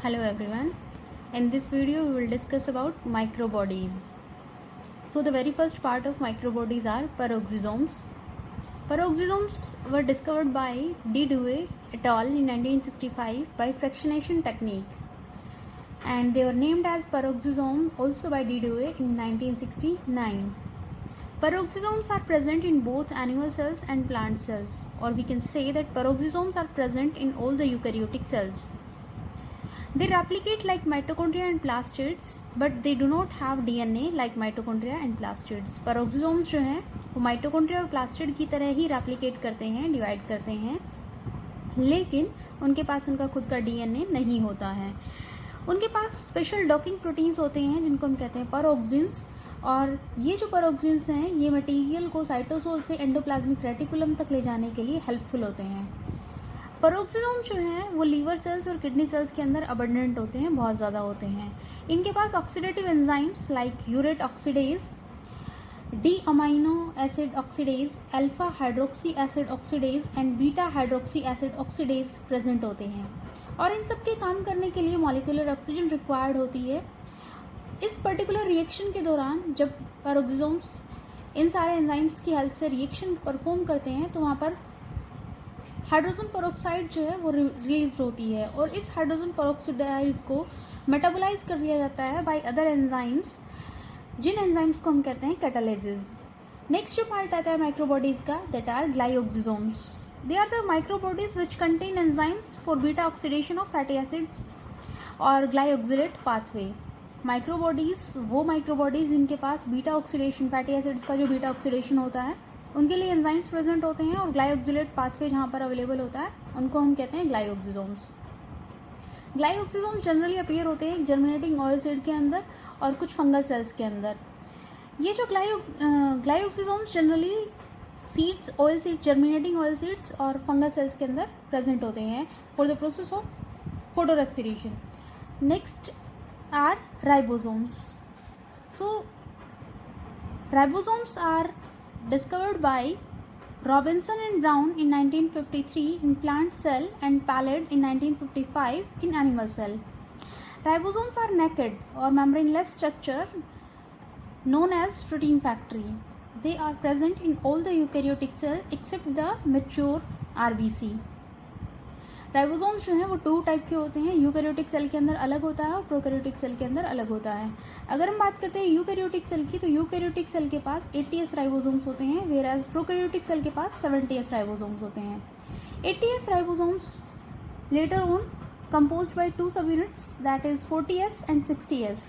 Hello everyone. In this video we will discuss about microbodies. So the very first part of microbodies are peroxisomes. Peroxisomes were discovered by D. Dewey et al. In 1965 by fractionation technique, and they were named as peroxisome also by D. Dewey in 1969. Peroxisomes are present in both animal cells and plant cells, or we can say that peroxisomes are present in all the eukaryotic cells. They replicate like mitochondria and plastids, but they do not have DNA like mitochondria and plastids. Peroxisomes जो हैं वो mitochondria और plastid की तरह ही replicate करते हैं, divide करते हैं, लेकिन उनके पास उनका खुद का DNA नहीं होता है. उनके पास स्पेशल डॉकिंग प्रोटीन्स होते हैं जिनको हम कहते हैं पेरोक्सिन्स, और ये जो पेरोक्सिन्स हैं ये मटेरियल को साइटोसोल से एंडोप्लाज्मिक रेटिकुलम तक ले जाने के लिए हेल्पफुल होते हैं. पेरोक्सिसोम जो हैं वो लीवर सेल्स और किडनी सेल्स के अंदर अबंडेंट होते हैं, बहुत ज़्यादा होते हैं. इनके पास oxidative enzymes like urate oxidase, D amino acid oxidase, alpha hydroxy acid oxidase and beta hydroxy acid oxidase present होते हैं, और इन सब के काम करने के लिए मॉलिक्यूलर ऑक्सीजन रिक्वायर्ड होती है. इस पर्टिकुलर रिएक्शन के दौरान जब पेरोक्सिसोम्स इन सारे एंजाइम्स की हेल्प से रिएक्शन परफॉर्म करते हैं तो वहाँ पर हाइड्रोजन पेरोक्साइड जो है वो रिलीज होती है, और इस हाइड्रोजन पेरोक्साइड को मेटाबोलाइज कर दिया जाता है बाय अदर एंजाइम्स, जिन एंजाइम्स को हम कहते हैं कैटालाइजेज. नेक्स्ट जो पार्ट आता है माइक्रोबॉडीज का, that are glyoxysomes. They are the microbodies which contain enzymes for beta oxidation of fatty acids और ग्लाइओक्सिलेट पाथवे. माइक्रोबॉडीज वो माइक्रोबॉडीज जिनके पास बीटा ऑक्सीडेशन, फैटी एसिड्स का जो बीटा ऑक्सीडेशन होता है उनके लिए एंजाइम्स प्रेजेंट होते हैं, और ग्लाइओक्सिलेट पाथवे जहाँ पर अवेलेबल होता है उनको हम कहते हैं ग्लाइओक्सिसोम्स. ग्लाइओक्सिसोम्स जनरली अपीयर होते हैं जर्मिनेटिंग ऑयल सीड के अंदर और कुछ फंगल सेल्स के अंदर. ये जो glyoxysomes generally seeds, oil seed, germinating oil seeds और फंगल सेल्स के अंदर प्रेजेंट होते हैं for the process of photorespiration. Next are ribosomes. So ribosomes are discovered by Robinson and Brown in 1953 in plant cell and Pallid in 1955 in animal cell. Ribosomes are naked or membraneless structure known as protein factory. They are present in all the eukaryotic cell except the mature RBC. Ribosomes जो हैं वो to type के होते हैं, eukaryotic cell के अंदर अलग होता है और प्रोकैरियोटिक सेल के अंदर अलग होता है. अगर हम बात करते हैं यूकैरियोटिक सेल की, तो यूकैरियोटिक सेल के पास 80S राइबोसोम्स होते हैं, वेयरएज प्रोकैरियोटिक सेल के पास 70S राइबोसोम्स होते हैं. 80S ribosomes later on composed by two subunits, that is 40S and 60S,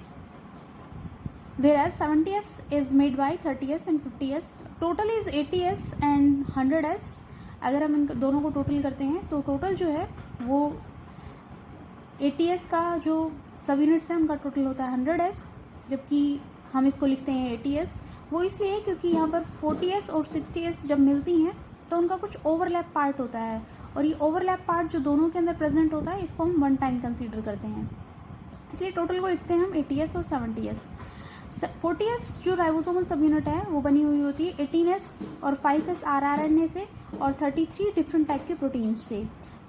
whereas 70S is made by 30S and 50S. Total is 80S and 100S. अगर हम इन दोनों को total करते हैं तो टोटल जो है वो 80S का जो सब यूनिट्स हैं उनका टोटल होता है 100S, जबकि हम इसको लिखते हैं 80S. वो इसलिए क्योंकि यहाँ पर 40S और 60S जब मिलती हैं तो उनका कुछ ओवरलैप पार्ट होता है, और ये ओवरलैप पार्ट जो दोनों के अंदर प्रेजेंट होता है इसको हम वन टाइम कंसीडर करते हैं, इसलिए टोटल को लिखते हैं हम 80S और 70S. 40S जो राइबोसोमल सब यूनिट है वो बनी हुई होती है 18S और 5S rRNA से और 33 डिफरेंट टाइप के प्रोटीन्स से.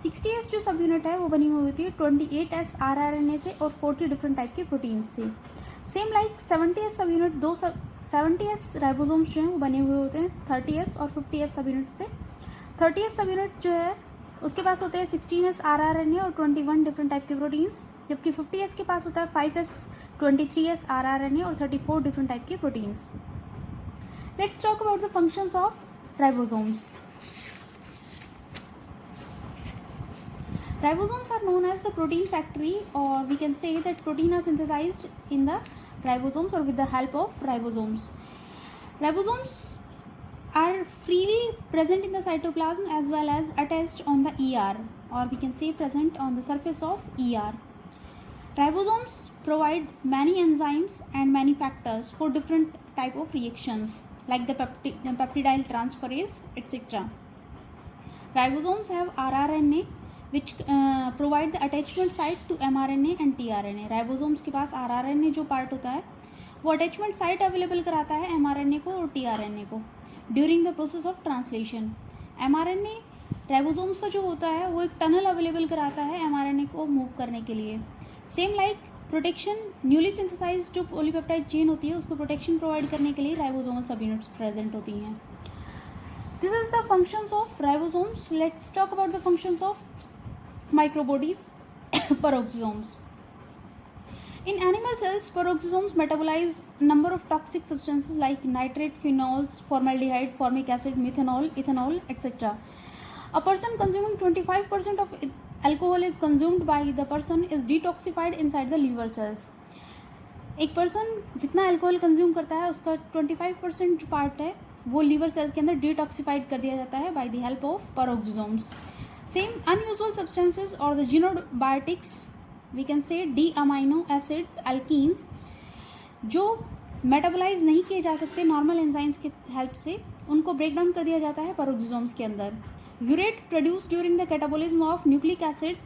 60S जो सब यूनिट है वो बनी हुई होती है 28S rRNA से और 40 डिफरेंट टाइप के प्रोटीन्स से. सेम लाइक 70S सब यूनिट 70S राइबोसोम्स जो हैं वो बने हुए होते हैं 30S और 50S सब यूनिट से. 30S सब यूनिट जो है उसके पास होते हैं 16S rRNA और 21 डिफरेंट टाइप के प्रोटीन्स, जबकि 50S के पास होता है 5S, 23S rRNA और 34 डिफरेंट टाइप के proteins. Let's talk about the functions of ribosomes. Ribosomes are known as the protein factory, or we can say that protein are synthesized in the ribosomes or with the help of ribosomes. Ribosomes are freely present in the cytoplasm as well as attached on the ER, or we can say present on the surface of ER. Ribosomes provide many enzymes and many factors for different type of reactions like the peptidyl transferase, etc. Ribosomes have rRNA which provide the attachment site to mRNA and tRNA. Ribosomes के पास rRNA जो part होता है वो attachment site available कराता है mRNA को और tRNA को during the process of translation. mRNA ribosomes का जो होता है वो एक टनल अवेलेबल कराता है mRNA को मूव करने के लिए. Same like protection, newly synthesised जो पॉलीपेप्टाइड चेन होती है उसको प्रोटेक्शन प्रोवाइड करने के लिए राइबोसोमल सब यूनिट्स प्रेजेंट होती हैं. This is the functions of ribosomes. Let's talk about the functions of microbodies, peroxisomes. In animal cells, peroxisomes metabolize number of toxic substances like nitrate, phenols, formaldehyde, formic acid, methanol, ethanol, etc. A person consuming 25% of alcohol is consumed by the person is detoxified inside the liver cells. एक person जितना alcohol consume करता है उसका 25% जो part है वो liver cells के अंदर डिटॉक्सिफाइड कर दिया जाता है by the help of peroxisomes. Same unusual substances or the xenobiotics, we can say D-amino acids, alkenes, जो मेटाबोलाइज नहीं किए जा सकते नॉर्मल एंजाइम्स की हेल्प से, उनको ब्रेक डाउन कर दिया जाता है पेरोक्सिसोम्स के अंदर. Urate produce during the catabolism of nucleic acid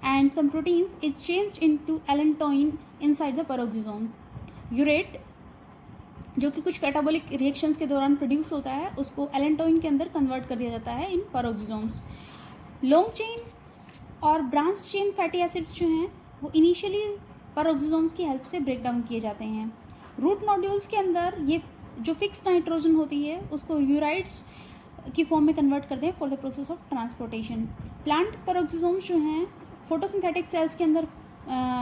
and some proteins is changed into allantoin inside the peroxisome. Urate जो कि कुछ कैटाबोलिक रिएक्शंस के दौरान प्रोड्यूस होता है उसको एलेंटोइन के अंदर कन्वर्ट कर दिया जाता है इन पेरोक्सिसोम्स. लॉन्ग चेन और ब्रांच चेन फैटी एसिड्स जो हैं वो इनिशियली पेरोक्सिसोम्स की हेल्प से ब्रेक डाउन किए जाते हैं. रूट नोड्यूल्स के अंदर ये जो फिक्स नाइट्रोजन होती है उसको यूराइड्स की फॉर्म में कन्वर्ट करते हैं for the process of transportation. Plant peroxisomes जो हैं फोटोसिंथेटिक सेल्स के अंदर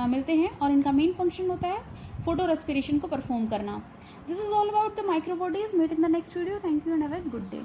मिलते हैं और इनका मेन फंक्शन होता है फोटो रेस्पिरेशन को परफॉर्म करना. This is all about the microbodies. Meet in the next video. Thank you and have a good day.